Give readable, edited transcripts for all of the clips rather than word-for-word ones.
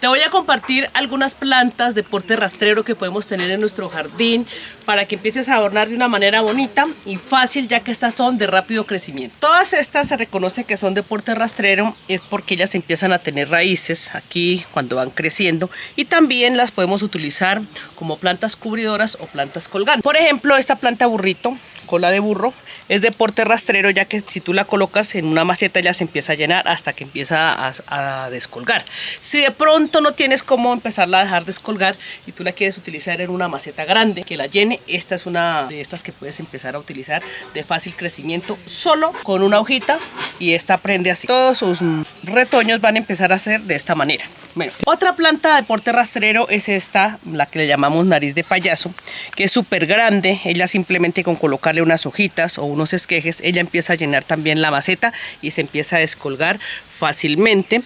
Te voy a compartir algunas plantas de porte rastrero que podemos tener en nuestro jardín para que empieces a adornar de una manera bonita y fácil, ya que estas son de rápido crecimiento. Todas estas se reconocen que son de porte rastrero, es porque ellas empiezan a tener raíces aquí cuando van creciendo, y también las podemos utilizar como plantas cubridoras o plantas colgantes. Por ejemplo, esta planta burrito, cola de burro, es de porte rastrero, ya que si tú la colocas en una maceta ya se empieza a llenar hasta que empieza a descolgar. Si de pronto no tienes cómo empezarla a dejar descolgar y tú la quieres utilizar en una maceta grande que la llene, esta es una de estas que puedes empezar a utilizar de fácil crecimiento solo con una hojita, y esta prende así. Todos sus retoños van a empezar a ser de esta manera. Bueno, otra planta de porte rastrero es esta, la que le llamamos nariz de payaso, que es súper grande. Ella simplemente con colocarle unas hojitas o unos esquejes, ella empieza a llenar también la maceta y se empieza a descolgar fácilmente.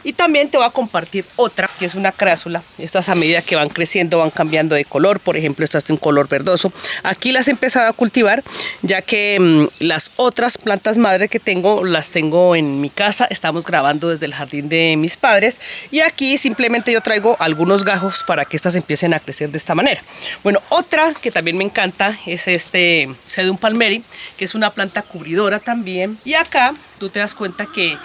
Y también te voy a compartir otra, que es una crásula. Estas, a medida que van creciendo, van cambiando de color. Por ejemplo, esta es de un color verdoso. Aquí las he empezado a cultivar, ya que las otras plantas madre que tengo, las tengo en mi casa. Estamos grabando desde el jardín de mis padres. Y aquí simplemente yo traigo algunos gajos para que estas empiecen a crecer de esta manera. Bueno, otra que también me encanta es este Sedum palmeri, que es una planta cubridora también. Y acá tú te das cuenta que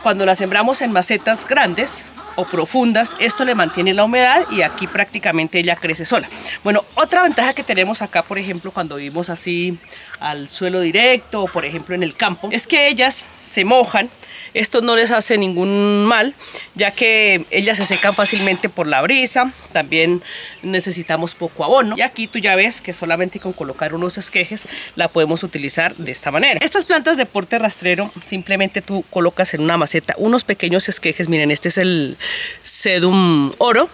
cuando la sembramos en macetas grandes o profundas, esto le mantiene la humedad y aquí prácticamente ella crece sola. Bueno, otra ventaja que tenemos acá, por ejemplo, cuando vivimos así al suelo directo o por ejemplo en el campo, es que ellas se mojan. Esto no les hace ningún mal, ya que ellas se secan fácilmente por la brisa. También necesitamos poco abono. Y aquí tú ya ves que solamente con colocar unos esquejes la podemos utilizar de esta manera. Estas plantas de porte rastrero, simplemente tú colocas en una maceta unos pequeños esquejes. Miren, este es el Sedum oro.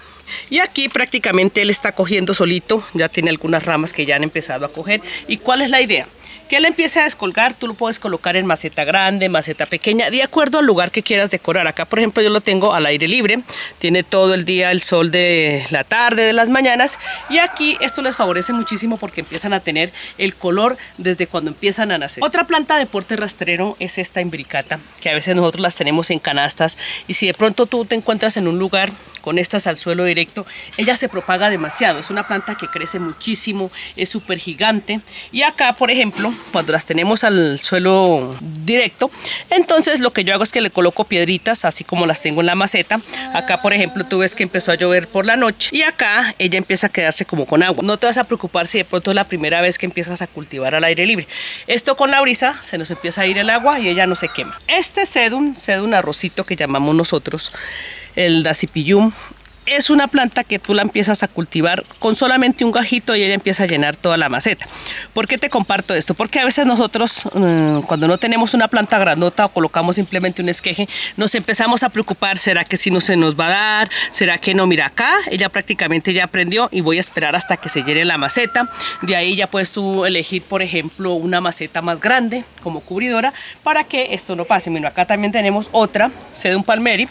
Y aquí prácticamente él está cogiendo solito, ya tiene algunas ramas que ya han empezado a coger. ¿Y cuál es la idea? Que él empiece a descolgar. Tú lo puedes colocar en maceta grande, maceta pequeña, de acuerdo al lugar que quieras decorar. Acá, por ejemplo, yo lo tengo al aire libre, tiene todo el día el sol de la tarde, de las mañanas, y aquí esto les favorece muchísimo porque empiezan a tener el color desde cuando empiezan a nacer. Otra planta de porte rastrero es esta imbricata, que a veces nosotros las tenemos en canastas, y si de pronto tú te encuentras en un lugar con estas al suelo directo, ella se propaga demasiado. Es una planta que crece muchísimo, es súper gigante. Y acá, por ejemplo, cuando las tenemos al suelo directo, entonces lo que yo hago es que le coloco piedritas, así como las tengo en la maceta. Acá, por ejemplo, tú ves que empezó a llover por la noche y acá ella empieza a quedarse como con agua. No te vas a preocupar si de pronto es la primera vez que empiezas a cultivar al aire libre. Esto con la brisa se nos empieza a ir el agua y ella no se quema. Este sedum arrocito que llamamos nosotros, el Dasyphyllum, es una planta que tú la empiezas a cultivar con solamente un gajito y ella empieza a llenar toda la maceta. ¿Por qué te comparto esto? Porque a veces nosotros cuando no tenemos una planta grandota o colocamos simplemente un esqueje, nos empezamos a preocupar. ¿Será que si no se nos va a dar? ¿Será que no? Mira, acá ella prácticamente ya aprendió y voy a esperar hasta que se llene la maceta. De ahí ya puedes tú elegir, por ejemplo, una maceta más grande como cubridora para que esto no pase. Mira, acá también tenemos otra, Sedum palmeri.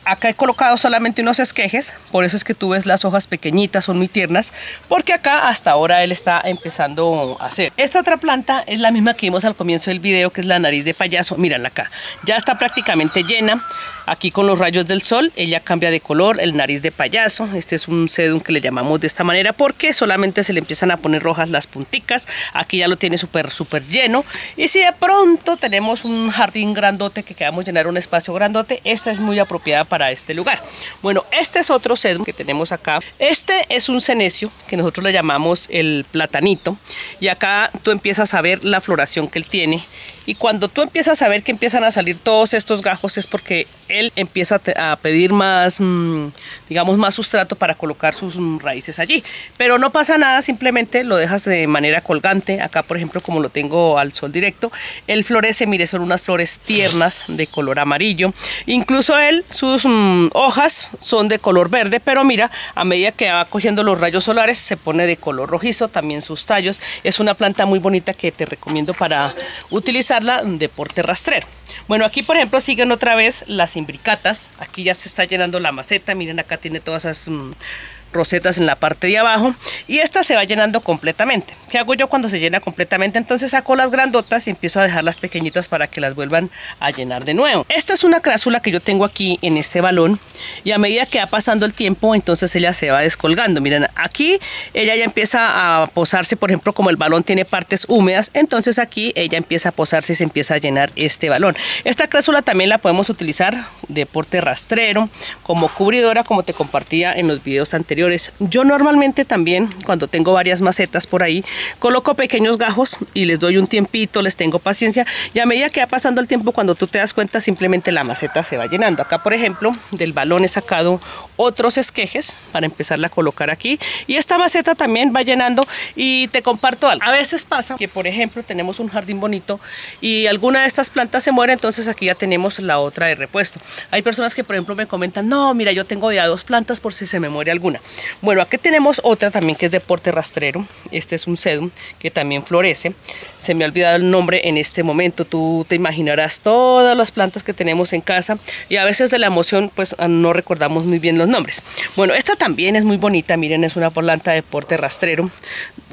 Acá he colocado solamente unos esquejes. Por eso es que tú ves las hojas pequeñitas, son muy tiernas, porque acá hasta ahora él está empezando a hacer. Esta otra planta es la misma que vimos al comienzo del video, que es la nariz de payaso. Mírala acá, ya está prácticamente llena. Aquí con los rayos del sol ella cambia de color, el nariz de payaso. Este es un sedum que le llamamos de esta manera porque solamente se le empiezan a poner rojas las punticas. Aquí ya lo tiene súper lleno. Y si de pronto tenemos un jardín grandote que queramos llenar un espacio grandote, esta es muy apropiada para este lugar. Bueno, este es otro sedum que tenemos acá. Este es un senecio que nosotros le llamamos el platanito, y acá tú empiezas a ver la floración que él tiene. Y cuando tú empiezas a ver que empiezan a salir todos estos gajos es porque él empieza a pedir más, digamos, más sustrato para colocar sus raíces allí. Pero no pasa nada, simplemente lo dejas de manera colgante. Acá, por ejemplo, como lo tengo al sol directo, él florece. Mire, son unas flores tiernas de color amarillo. Incluso él, sus hojas son de color verde, pero mira, a medida que va cogiendo los rayos solares se pone de color rojizo. También sus tallos. Es una planta muy bonita que te recomiendo para utilizarla de porte rastrero. Bueno, aquí por ejemplo siguen otra vez las imbricatas. Aquí ya se está llenando la maceta. Miren, acá tiene todas esas rosetas en la parte de abajo y esta se va llenando completamente. ¿Qué hago yo cuando se llena completamente? Entonces saco las grandotas y empiezo a dejar las pequeñitas para que las vuelvan a llenar de nuevo. Esta es una crásula que yo tengo aquí en este balón y a medida que va pasando el tiempo, entonces ella se va descolgando. Miren, aquí ella ya empieza a posarse, por ejemplo, como el balón tiene partes húmedas, entonces aquí ella empieza a posarse y se empieza a llenar este balón. Esta crásula también la podemos utilizar de porte rastrero, como cubridora, como te compartía en los videos anteriores. Yo normalmente también, cuando tengo varias macetas por ahí, coloco pequeños gajos y les doy un tiempito, les tengo paciencia y a medida que va pasando el tiempo, cuando tú te das cuenta, simplemente la maceta se va llenando. Acá, por ejemplo, del balón he sacado otros esquejes para empezarla a colocar aquí y esta maceta también va llenando. Y te comparto algo, a veces pasa que, por ejemplo, tenemos un jardín bonito y alguna de estas plantas se muere, entonces aquí ya tenemos la otra de repuesto. Hay personas que, por ejemplo, me comentan, no, mira, yo tengo ya 2 plantas por si se me muere alguna. Bueno, aquí tenemos otra también que es de porte rastrero. Este es un sedum que también florece. Se me ha olvidado el nombre en este momento. Tú te imaginarás todas las plantas que tenemos en casa y a veces de la emoción pues no recordamos muy bien los nombres. Bueno, esta también es muy bonita. Miren, es una planta de porte rastrero.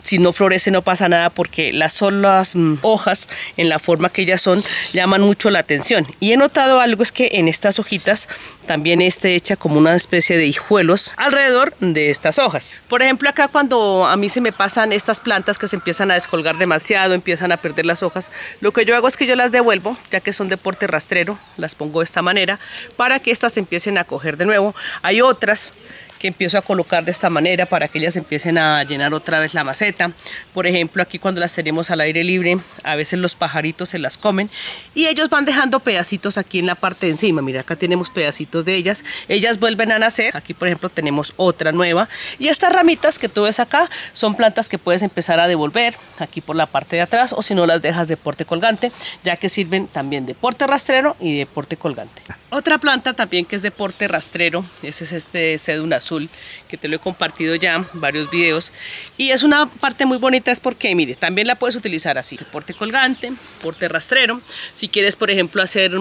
Si no florece no pasa nada porque las solas hojas en la forma que ellas son llaman mucho la atención. Y he notado algo, es que en estas hojitas también está hecha como una especie de hijuelos alrededor de estas hojas. Por ejemplo, acá cuando a mí se me pasan estas plantas que se empiezan a descolgar demasiado, empiezan a perder las hojas, lo que yo hago es que yo las devuelvo, ya que son de porte rastrero, las pongo de esta manera para que estas empiecen a coger de nuevo. Hay otras que empiezo a colocar de esta manera para que ellas empiecen a llenar otra vez la maceta. Por ejemplo, aquí cuando las tenemos al aire libre, a veces los pajaritos se las comen y ellos van dejando pedacitos aquí en la parte de encima. Mira, acá tenemos pedacitos de ellas vuelven a nacer. Aquí, por ejemplo, tenemos otra nueva y estas ramitas que tú ves acá son plantas que puedes empezar a devolver aquí por la parte de atrás, o si no las dejas de porte colgante, ya que sirven también de porte rastrero y de porte colgante. Otra planta también que es de porte rastrero, ese es este sedum azul, que te lo he compartido ya varios videos, y es una parte muy bonita, es porque, mire, también la puedes utilizar así, de porte colgante, porte rastrero. Si quieres, por ejemplo, hacer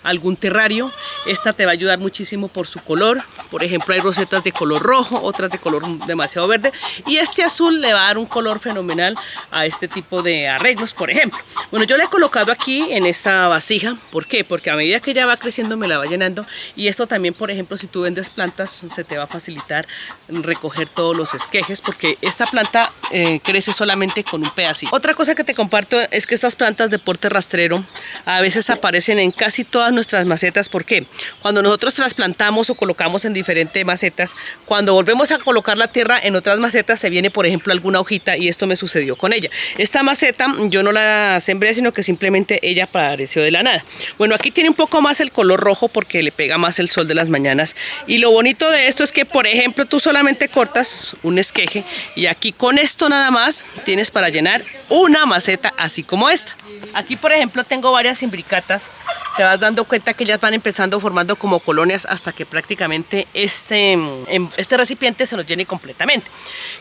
algún terrario, esta te va a ayudar muchísimo por su color. Por ejemplo, hay rosetas de color rojo, otras de color demasiado verde, y este azul le va a dar un color fenomenal a este tipo de arreglos, por ejemplo. Bueno, yo le he colocado aquí en esta vasija. ¿Por qué? Porque a medida que ella va creciendo me la va llenando, y esto también, por ejemplo, si tú vendes plantas, se te va a facilitar recoger todos los esquejes, porque esta planta crece solamente con un pedacito. Otra cosa que te comparto es que estas plantas de porte rastrero a veces aparecen en casi todas nuestras macetas. ¿Por qué? Cuando nosotros trasplantamos o colocamos en diferentes macetas, cuando volvemos a colocar la tierra en otras macetas se viene, por ejemplo, alguna hojita, y esto me sucedió con ella. Esta maceta yo no la sembré, sino que simplemente ella apareció de la nada. Bueno, aquí tiene un poco más el color rojo porque le pega más el sol de las mañanas, y lo bonito de esto es que, por ejemplo, tú solamente cortas un esqueje y aquí con esto nada más tienes para llenar una maceta así como esta. Aquí, por ejemplo, tengo varias imbricatas. Te vas dando cuenta que ellas van empezando formando como colonias hasta que prácticamente este recipiente se nos llene completamente.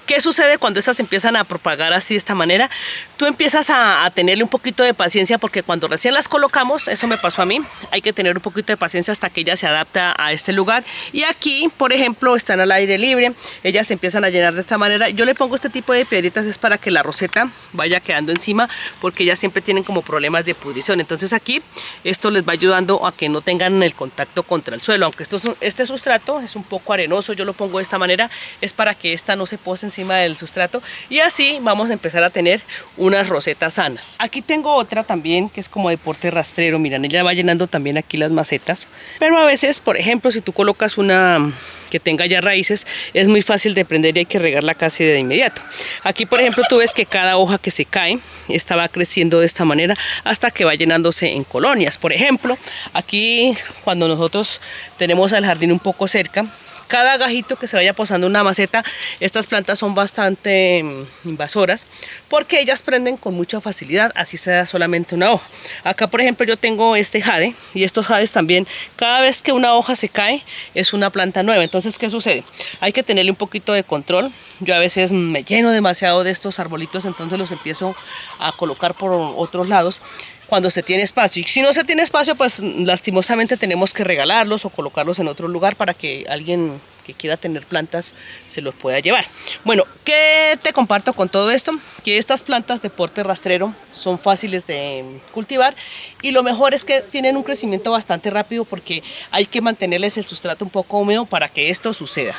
¿Qué sucede cuando estas empiezan a propagar así de esta manera? Tú empiezas a tenerle un poquito de paciencia, porque cuando recién las colocamos, eso me pasó a mí, hay que tener un poquito de paciencia hasta que ella se adapta a este lugar. Y aquí, por ejemplo, están al aire libre, ellas se empiezan a llenar de esta manera. Yo le pongo este tipo de piedritas es para que la roseta vaya quedando encima, porque ellas siempre tienen como problemas de pudrición. Entonces aquí esto les va ayudando a que no tengan el contacto contra el suelo. Aunque este sustrato es un poco arenoso, yo lo pongo de esta manera, es para que esta no se pose encima del sustrato, y así vamos a empezar a tener unas rosetas sanas. Aquí tengo otra también que es como de porte rastrero. Miren, ella va llenando también aquí las macetas, pero a veces, por ejemplo, si tú colocas una que tenga ya raíces, es muy fácil de prender y hay que regarla casi de inmediato. Aquí, por ejemplo, tú ves que cada hoja que se cae, esta va creciendo de esta manera hasta que va llenándose en colonias. Por ejemplo, aquí cuando nosotros tenemos el jardín un poco cerca, cada gajito que se vaya posando una maceta, estas plantas son bastante invasoras porque ellas prenden con mucha facilidad, así sea solamente una hoja. Acá, por ejemplo, yo tengo este jade, y estos jades también, cada vez que una hoja se cae es una planta nueva. Entonces, ¿qué sucede? Hay que tenerle un poquito de control. Yo a veces me lleno demasiado de estos arbolitos, entonces los empiezo a colocar por otros lados cuando se tiene espacio, y si no se tiene espacio, pues lastimosamente tenemos que regalarlos o colocarlos en otro lugar para que alguien que quiera tener plantas se los pueda llevar. Bueno, ¿qué te comparto con todo esto? Que estas plantas de porte rastrero son fáciles de cultivar y lo mejor es que tienen un crecimiento bastante rápido porque hay que mantenerles el sustrato un poco húmedo para que esto suceda.